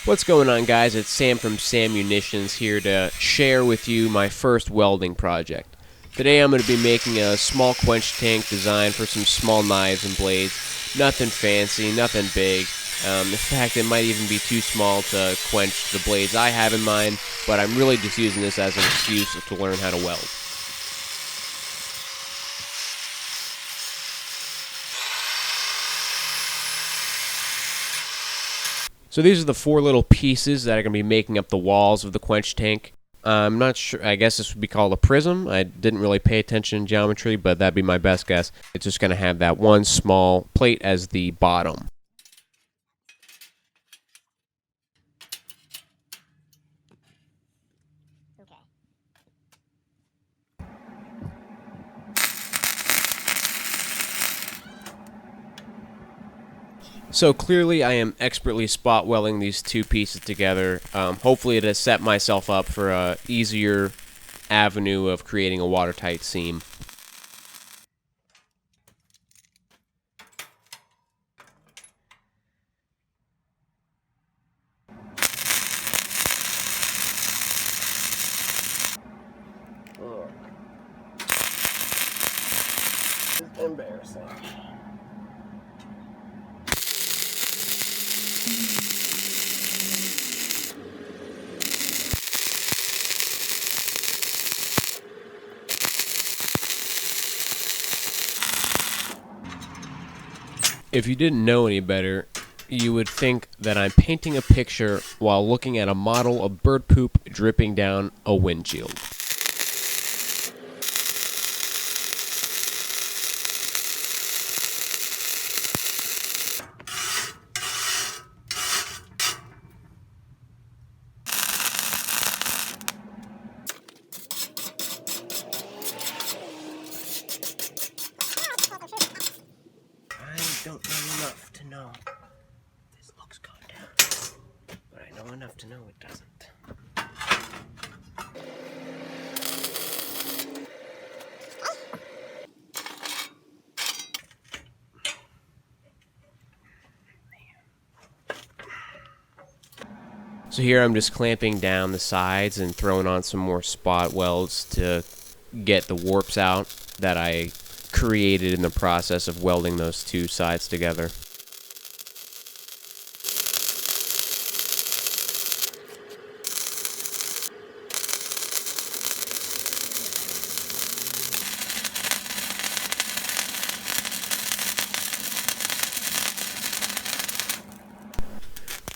What's going on, guys? It's Sam from Sam Munitions here to share with you my first welding project. Today I'm going to be making a small quench tank designed for some small knives and blades. Nothing fancy, nothing big. In fact, it might even be too small to quench the blades I have in mind, but I'm really just using this as an excuse to learn how to weld. So these are the four little pieces that are going to be making up the walls of the quench tank. I'm not sure, I guess this would be called a prism. I didn't really pay attention in geometry, but that'd be my best guess. It's just going to have that one small plate as the bottom. So clearly I am expertly spot welding these two pieces together. Hopefully to set myself up for a easier avenue of creating a watertight seam. Oh. It's embarrassing. If you didn't know any better, you would think that I'm painting a picture while looking at a model of bird poop dripping down a windshield. I don't know enough to know this looks gone down, but I know enough to know it doesn't. So here I'm just clamping down the sides and throwing on some more spot welds to get the warps out that I created in the process of welding those two sides together.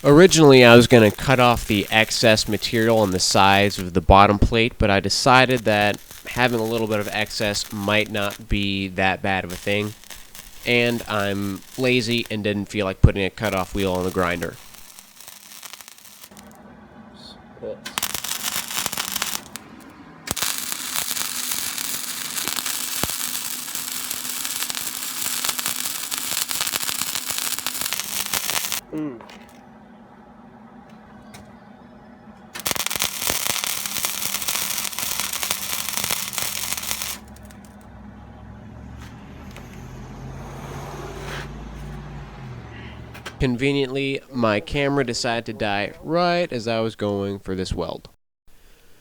Originally, I was going to cut off the excess material on the sides of the bottom plate, but I decided that having a little bit of excess might not be that bad of a thing, and I'm lazy and didn't feel like putting a cutoff wheel on the grinder. Conveniently, my camera decided to die right as I was going for this weld.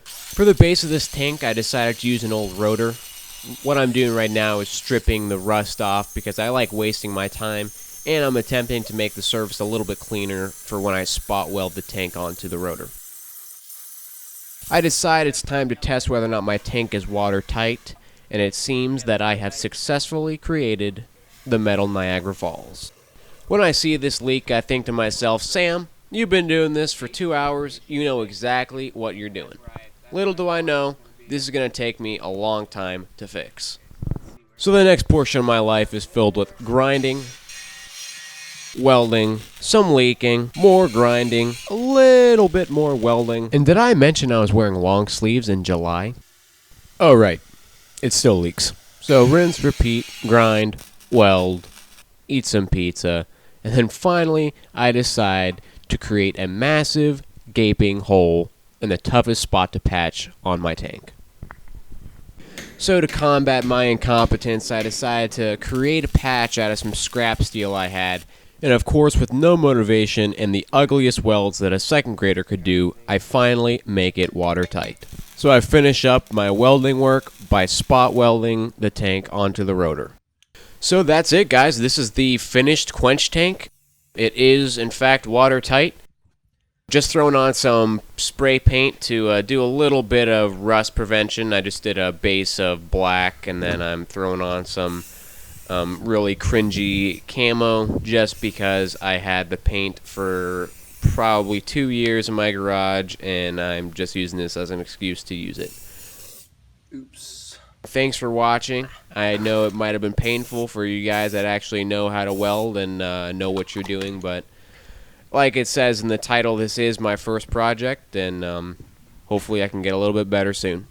For the base of this tank, I decided to use an old rotor. What I'm doing right now is stripping the rust off because I like wasting my time, and I'm attempting to make the surface a little bit cleaner for when I spot weld the tank onto the rotor. I decide it's time to test whether or not my tank is watertight, and it seems that I have successfully created the metal Niagara Falls. When I see this leak, I think to myself, Sam, you've been doing this for 2 hours. You know exactly what you're doing. Little do I know, this is going to take me a long time to fix. So the next portion of my life is filled with grinding, welding, some leaking, more grinding, a little bit more welding. And did I mention I was wearing long sleeves in July? Oh, right. It still leaks. So rinse, repeat, grind, weld, eat some pizza. And then finally, I decide to create a massive, gaping hole in the toughest spot to patch on my tank. So to combat my incompetence, I decided to create a patch out of some scrap steel I had, And of course, with no motivation and the ugliest welds that a second grader could do, I finally make it watertight. So I finish up my welding work by spot welding the tank onto the rotor. So that's it, guys. This is the finished Quench tank. It is, in fact, watertight. Just throwing on some spray paint to do a little bit of rust prevention. I just did a base of black, and then I'm throwing on some really cringy camo just because I had the paint for probably 2 years in my garage, and I'm just using this as an excuse to use it. Oops. Thanks for watching. I know it might have been painful for you guys that actually know how to weld and know what you're doing, but like it says in the title, this is my first project, and hopefully I can get a little bit better soon.